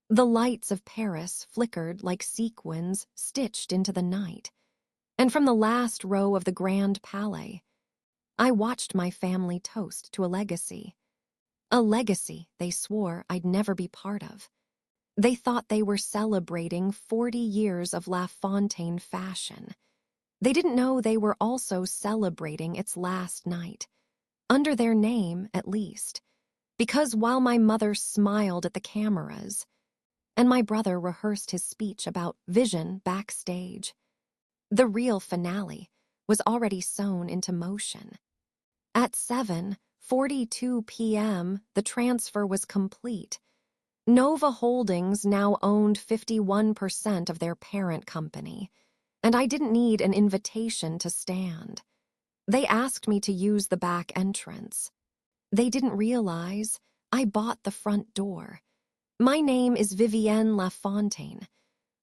The lights of Paris flickered like sequins stitched into the night, and from the last row of the Grand Palais, I watched my family toast to a legacy. A legacy they swore I'd never be part of. They thought they were celebrating 40 years of LaFontaine fashion. They didn't know they were also celebrating its last night, under their name at least, because while my mother smiled at the cameras, and my brother rehearsed his speech about vision backstage, the real finale was already sewn into motion. At 7:42 p.m., the transfer was complete. Nova Holdings now owned 51% of their parent company, and I didn't need an invitation to stand. They asked me to use the back entrance. They didn't realize I bought the front door. My name is Vivienne LaFontaine,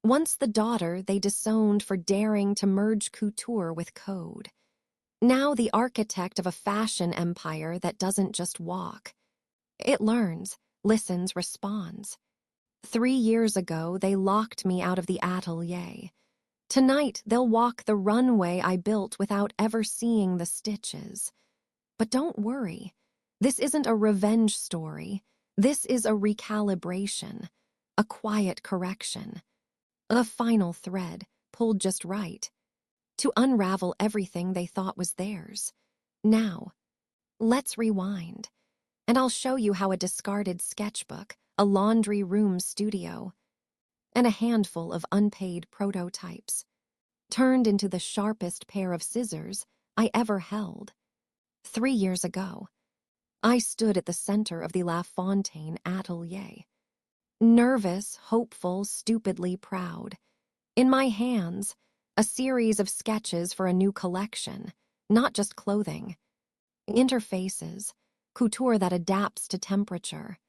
once the daughter they disowned for daring to merge couture with code. Now the architect of a fashion empire that doesn't just walk. It learns, listens, responds. 3 years ago, they locked me out of the atelier. Tonight, they'll walk the runway I built without ever seeing the stitches. But don't worry. This isn't a revenge story. This is a recalibration, a quiet correction, a final thread pulled just right to unravel everything they thought was theirs. Now, let's rewind, and I'll show you how a discarded sketchbook, a laundry room studio, and a handful of unpaid prototypes turned into the sharpest pair of scissors I ever held. 3 years ago, I stood at the center of the LaFontaine atelier. Nervous, hopeful, stupidly proud. In my hands, a series of sketches for a new collection, not just clothing. Interfaces, couture that adapts to temperature,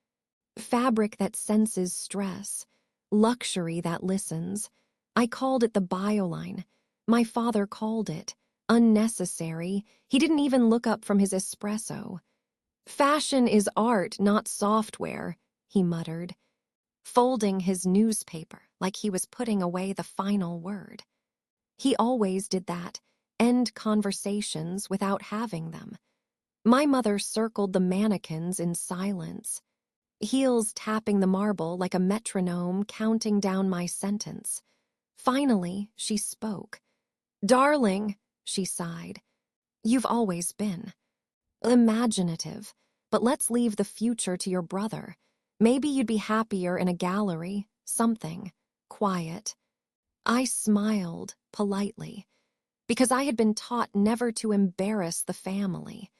fabric that senses stress, luxury that listens. I called it the bioline. My father called it unnecessary. He didn't even look up from his espresso. Fashion is art, not software, he muttered, folding his newspaper like he was putting away the final word. He always did that, end conversations without having them. My mother circled the mannequins in silence, heels tapping the marble like a metronome counting down my sentence. Finally, she spoke. "Darling," she sighed, "you've always been imaginative, but let's leave the future to your brother. Maybe you'd be happier in a gallery, something quiet." I smiled politely, because I had been taught never to embarrass the family,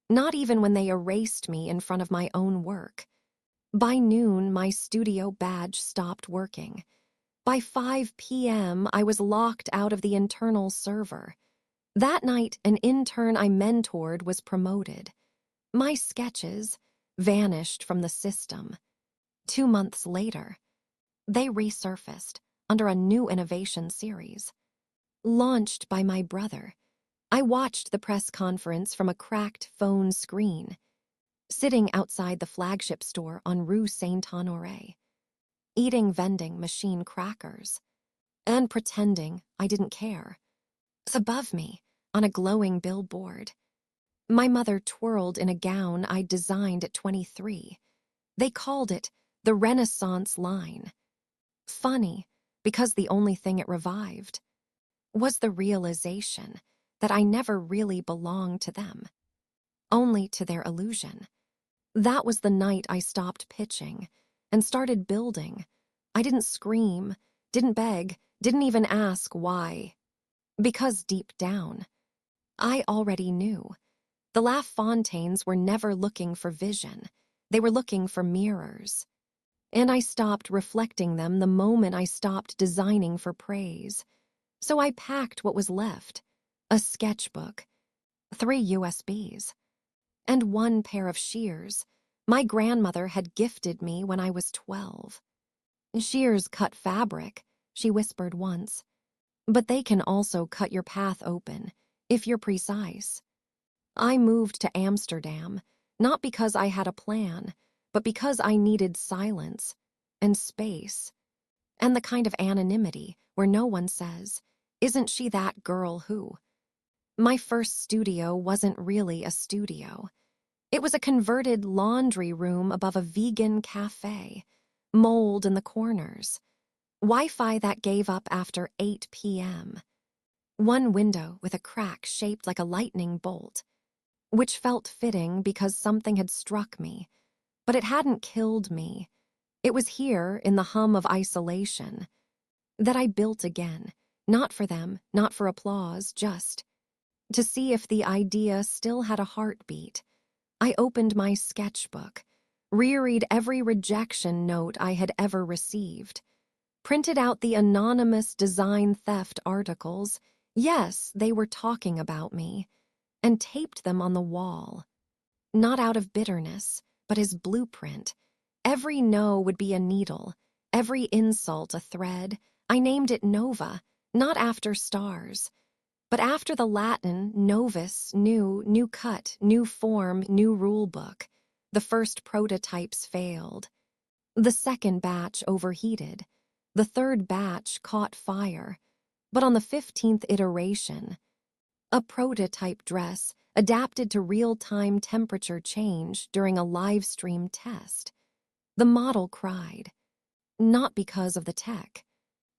not even when they erased me in front of my own work. By noon, my studio badge stopped working. By 5 p.m., I was locked out of the internal server. That night, an intern I mentored was promoted. My sketches vanished from the system. 2 months later, they resurfaced under a new innovation series. Launched by my brother, I watched the press conference from a cracked phone screen, sitting outside the flagship store on Rue Saint-Honoré, eating vending machine crackers, and pretending I didn't care. Above me, on a glowing billboard, my mother twirled in a gown I'd designed at 23. They called it the Renaissance line. Funny, because the only thing it revived was the realization that I never really belonged to them, only to their illusion. That was the night I stopped pitching and started building. I didn't scream, didn't beg, didn't even ask why. Because deep down, I already knew. The LaFontaines were never looking for vision. They were looking for mirrors. And I stopped reflecting them the moment I stopped designing for praise. So I packed what was left, a sketchbook, 3 USBs, and 1 pair of shears my grandmother had gifted me when I was 12. "Shears cut fabric," she whispered once, "but they can also cut your path open, if you're precise." I moved to Amsterdam, not because I had a plan, but because I needed silence. and space, and the kind of anonymity where no one says, "Isn't she that girl who?" My first studio wasn't really a studio. It was a converted laundry room above a vegan cafe, mold in the corners, Wi-Fi that gave up after 8 p.m., one window with a crack shaped like a lightning bolt, which felt fitting because something had struck me, but it hadn't killed me. It was here, in the hum of isolation, that I built again, not for them, not for applause, just to see if the idea still had a heartbeat. I opened my sketchbook, reread every rejection note I had ever received, printed out the anonymous design theft articles. Yes, they were talking about me, and taped them on the wall. Not out of bitterness, but as blueprint. Every no would be a needle, every insult a thread. I named it Nova, not after stars, but after the Latin novus, new cut, new form, new rule book. The first prototypes failed. The second batch overheated. The third batch caught fire. But on the 15th iteration, a prototype dress adapted to real-time temperature change during a live stream test. The model cried, not because of the tech,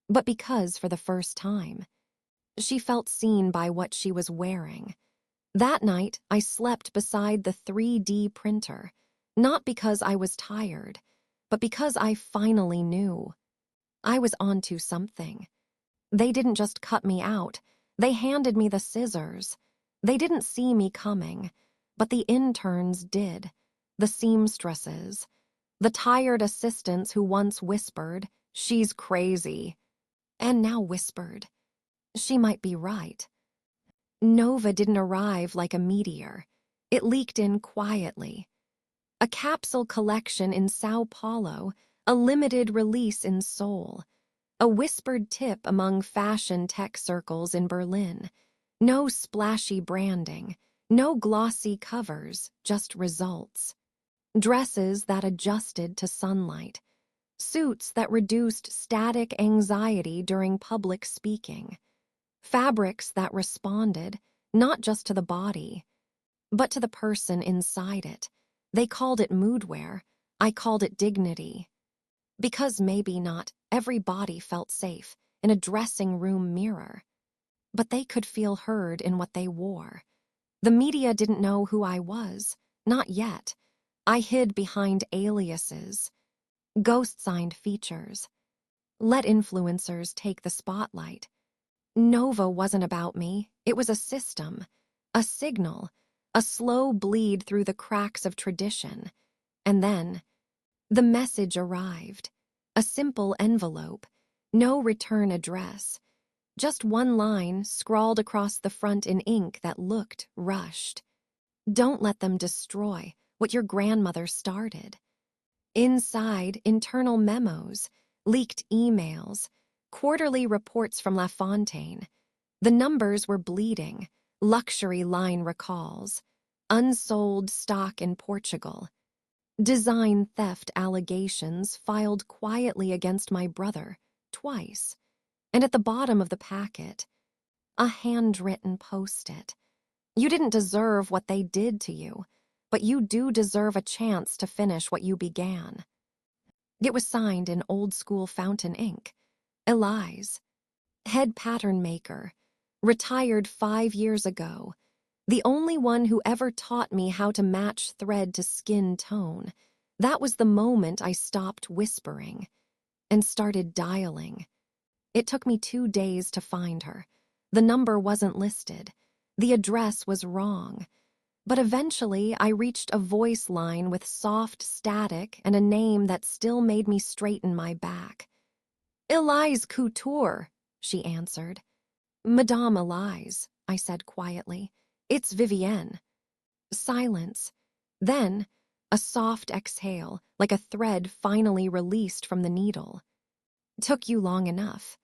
but because for the first time, she felt seen by what she was wearing. That night, I slept beside the 3D printer, not because I was tired, but because I finally knew. I was onto something. They didn't just cut me out, they handed me the scissors. They didn't see me coming, but the interns did, the seamstresses, the tired assistants who once whispered, "She's crazy," and now whispered, "She might be right." Nova didn't arrive like a meteor. It leaked in quietly. A capsule collection in Sao Paulo, a limited release in Seoul, a whispered tip among fashion tech circles in Berlin. No splashy branding, no glossy covers, just results. Dresses that adjusted to sunlight, suits that reduced static anxiety during public speaking, fabrics that responded not just to the body, but to the person inside it. They called it moodwear, I called it dignity. Because maybe not every body felt safe in a dressing room mirror, but they could feel heard in what they wore. The media didn't know who I was, not yet. I hid behind aliases, ghost-signed features. Let influencers take the spotlight. Nova wasn't about me, it was a system, a signal, a slow bleed through the cracks of tradition. And then, the message arrived. A simple envelope, no return address. Just one line scrawled across the front in ink that looked rushed. Don't let them destroy what your grandmother started. Inside, internal memos, leaked emails, quarterly reports from LaFontaine. The numbers were bleeding, luxury line recalls, unsold stock in Portugal. Design theft allegations filed quietly against my brother, twice. And at the bottom of the packet, a handwritten post-it. You didn't deserve what they did to you, but you do deserve a chance to finish what you began. It was signed in old-school fountain ink. Elise, head pattern maker, retired 5 years ago, the only one who ever taught me how to match thread to skin tone. That was the moment I stopped whispering and started dialing. It took me 2 days to find her. The number wasn't listed. The address was wrong. But eventually I reached a voice line with soft static and a name that still made me straighten my back. "Elise Couture," she answered. "Madame Elise," I said quietly. "It's Vivienne." Silence. Then, a soft exhale, like a thread finally released from the needle. "Took you long enough."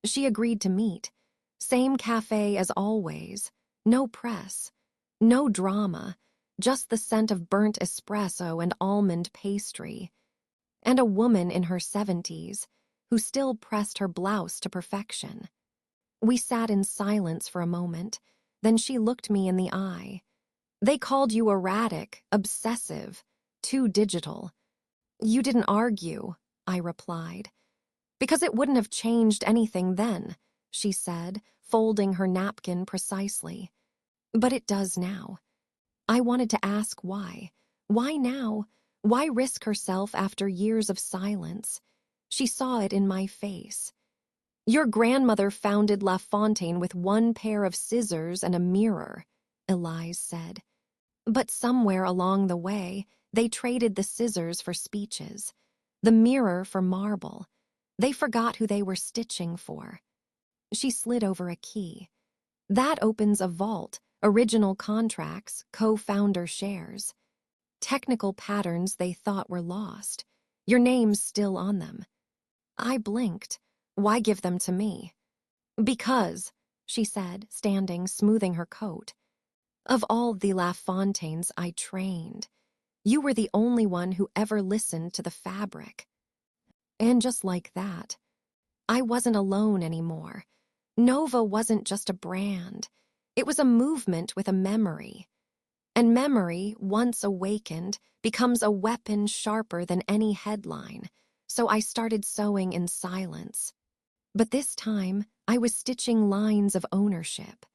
She agreed to meet. Same cafe as always. No press. No drama. Just the scent of burnt espresso and almond pastry. and a woman in her 70s who still pressed her blouse to perfection. We sat in silence for a moment, then she looked me in the eye. "They called you erratic, obsessive, too digital." "You didn't argue," I replied. "Because it wouldn't have changed anything then," she said, folding her napkin precisely. "But it does now." I wanted to ask why. Why now? Why risk herself after years of silence? She saw it in my face. "Your grandmother founded LaFontaine with one pair of scissors and a mirror," Elise said. "But somewhere along the way, they traded the scissors for speeches, the mirror for marble. They forgot who they were stitching for." She slid over a key. "That opens a vault, original contracts, co-founder shares. Technical patterns they thought were lost. Your name's still on them." I blinked. "Why give them to me?" "Because," she said, standing, smoothing her coat, "of all the LaFontaines I trained, you were the only one who ever listened to the fabric." And just like that, I wasn't alone anymore. Nova wasn't just a brand. It was a movement with a memory. And memory, once awakened, becomes a weapon sharper than any headline. So I started sewing in silence. But this time, I was stitching lines of ownership.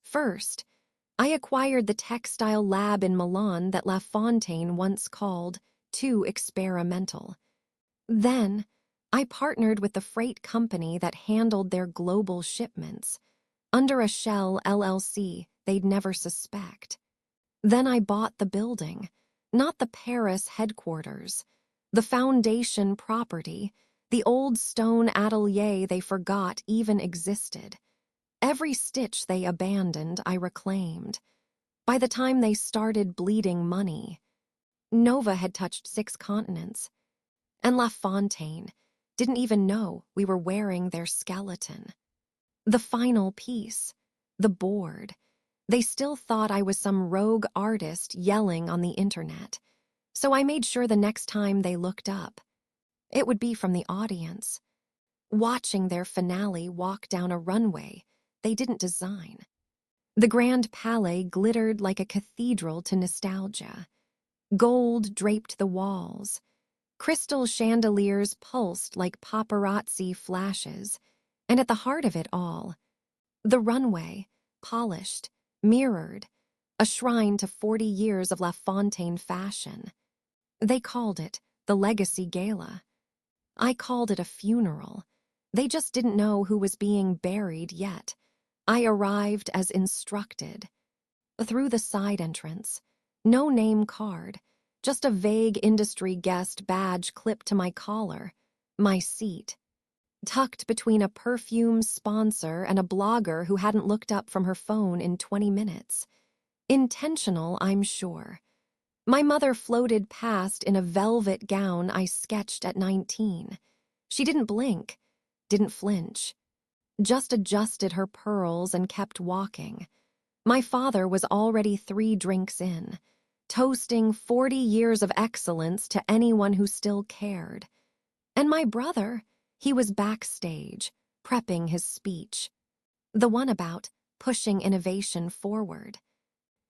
First, I acquired the textile lab in Milan that LaFontaine once called too experimental. Then, I partnered with the freight company that handled their global shipments, under a shell LLC they'd never suspect. Then I bought the building, not the Paris headquarters, the foundation property, the old stone atelier they forgot even existed. Every stitch they abandoned, I reclaimed. By the time they started bleeding money, Nova had touched 6 continents, and LaFontaine didn't even know we were wearing their skeleton. The final piece, the board, they still thought I was some rogue artist yelling on the internet, so I made sure the next time they looked up, it would be from the audience, watching their finale walk down a runway they didn't design. The Grand Palais glittered like a cathedral to nostalgia. Gold draped the walls. Crystal chandeliers pulsed like paparazzi flashes, and at the heart of it all, the runway, polished, mirrored, a shrine to 40 years of LaFontaine fashion. They called it the Legacy Gala. I called it a funeral. They just didn't know who was being buried yet. I arrived as instructed. Through the side entrance, no name card, just a vague industry guest badge clipped to my collar, my seat, tucked between a perfume sponsor and a blogger who hadn't looked up from her phone in 20 minutes. Intentional, I'm sure. My mother floated past in a velvet gown I sketched at 19. She didn't blink, didn't flinch, just adjusted her pearls and kept walking. My father was already 3 drinks in, toasting 40 years of excellence to anyone who still cared. And my brother, he was backstage, prepping his speech, the one about pushing innovation forward.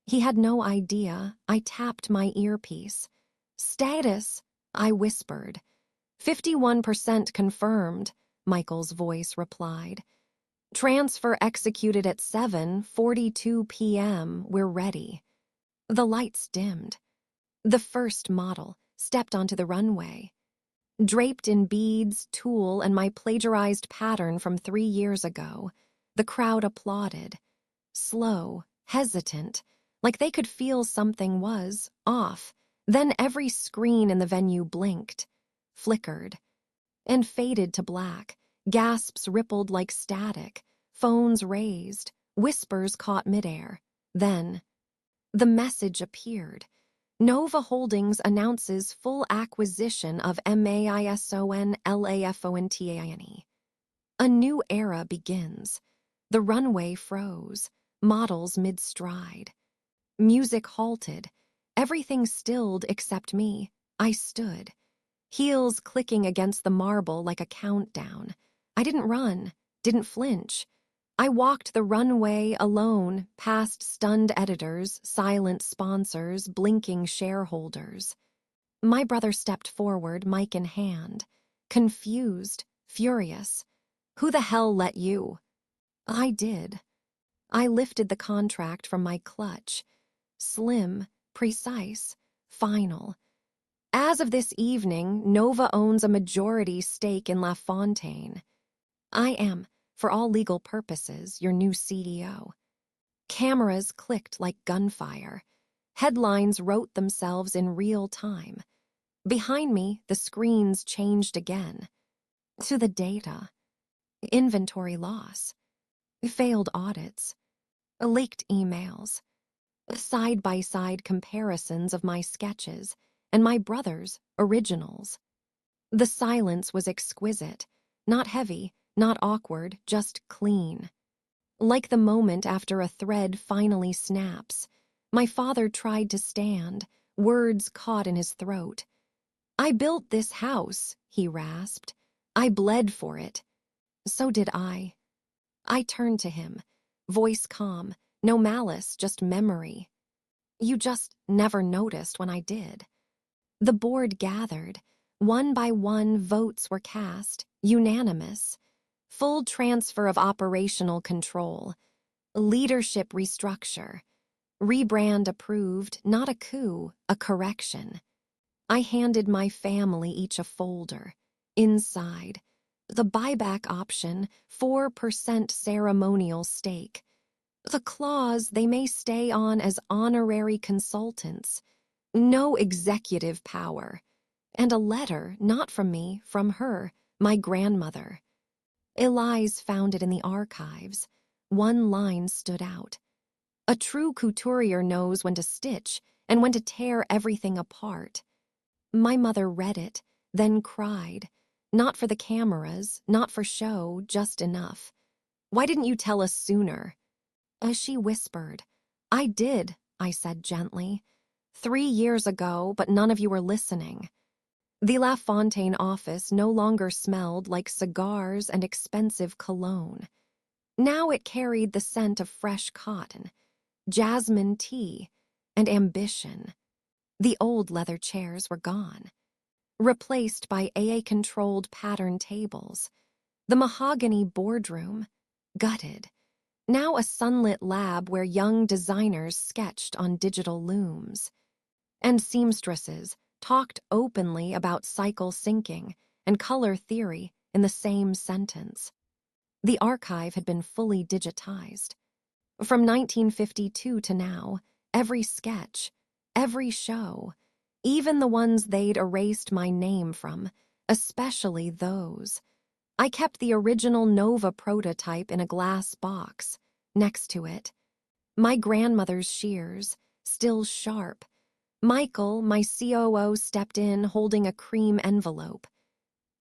He had no idea. I tapped my earpiece. "Status," I whispered. "51% confirmed," Michael's voice replied. "Transfer executed at 7:42 p.m. We're ready." The lights dimmed. The first model stepped onto the runway. Draped in beads, tulle, and my plagiarized pattern from 3 years ago, the crowd applauded. Slow, hesitant, like they could feel something was off. Then every screen in the venue blinked, flickered, and faded to black. Gasps rippled like static, phones raised, whispers caught midair. Then, the message appeared. Nova Holdings announces full acquisition of MAISON LAFONTAINE. A new era begins. The runway froze, models mid-stride. Music halted, everything stilled except me. I stood. heels clicking against the marble like a countdown. I didn't run, didn't flinch. I walked the runway alone, past stunned editors, silent sponsors, blinking shareholders. My brother stepped forward, mic in hand, confused, furious. "Who the hell let you?" I did. I lifted the contract from my clutch. Slim, precise, final. "As of this evening, Nova owns a majority stake in LaFontaine. I am, for all legal purposes, your new CEO." Cameras clicked like gunfire. Headlines wrote themselves in real time. Behind me, the screens changed again. To the data. Inventory loss. Failed audits. Leaked emails. Side-by-side comparisons of my sketches and my brother's originals. The silence was exquisite, not heavy, not awkward, just clean. Like the moment after a thread finally snaps, my father tried to stand, words caught in his throat. "I built this house," he rasped. "I bled for it." So did I. I turned to him, voice calm, no malice, just memory. "You just never noticed when I did." The board gathered. One by one, votes were cast, unanimous. Full transfer of operational control. Leadership restructure. Rebrand approved, not a coup, a correction. I handed my family each a folder. Inside, the buyback option, 4% ceremonial stake. The clause they may stay on as honorary consultants. No executive power. And a letter, not from me, from her, my grandmother. Elise found it in the archives. One line stood out. "A true couturier knows when to stitch and when to tear everything apart." My mother read it, then cried. Not for the cameras, not for show, just enough. "Why didn't you tell us sooner?" As she whispered. "I did," I said gently. 3 years ago, but none of you were listening." The LaFontaine office no longer smelled like cigars and expensive cologne. Now it carried the scent of fresh cotton, jasmine tea, and ambition. The old leather chairs were gone, replaced by AA-controlled pattern tables. The mahogany boardroom, gutted. Now a sunlit lab where young designers sketched on digital looms. And seamstresses talked openly about cycle syncing and color theory in the same sentence. The archive had been fully digitized. From 1952 to now, every sketch, every show, even the ones they'd erased my name from, especially those. I kept the original Nova prototype in a glass box. Next to it, my grandmother's shears, still sharp. Michael, my COO, stepped in holding a cream envelope.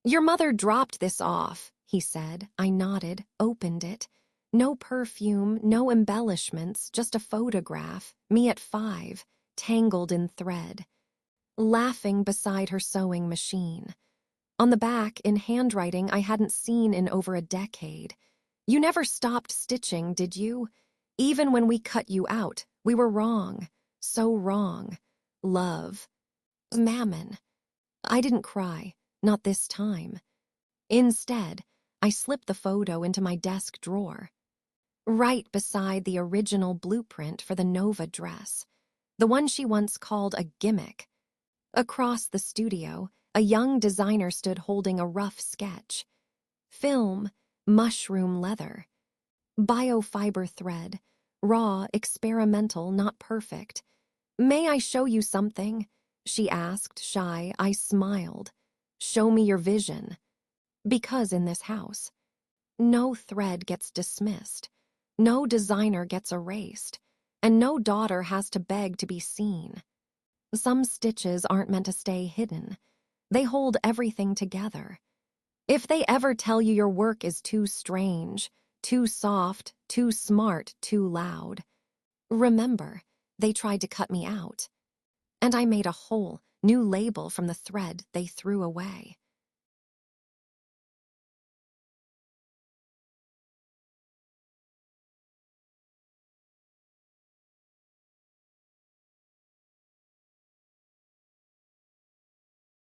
"Your mother dropped this off," he said. I nodded, opened it. No perfume, no embellishments, just a photograph, me at 5, tangled in thread, laughing beside her sewing machine. On the back, in handwriting I hadn't seen in over a decade. "You never stopped stitching, did you? Even when we cut you out, we were wrong. So wrong. Love. Mammon." I didn't cry, not this time. Instead, I slipped the photo into my desk drawer, right beside the original blueprint for the Nova dress, the one she once called a gimmick. Across the studio, a young designer stood holding a rough sketch. Film, mushroom leather, biofiber thread, raw, experimental, not perfect. "May I show you something?" she asked, shy. I smiled. "Show me your vision." Because in this house, no thread gets dismissed, no designer gets erased, and no daughter has to beg to be seen. Some stitches aren't meant to stay hidden. They hold everything together. If they ever tell you your work is too strange, too soft, too smart, too loud, remember, they tried to cut me out. And I made a hole, new label from the thread they threw away.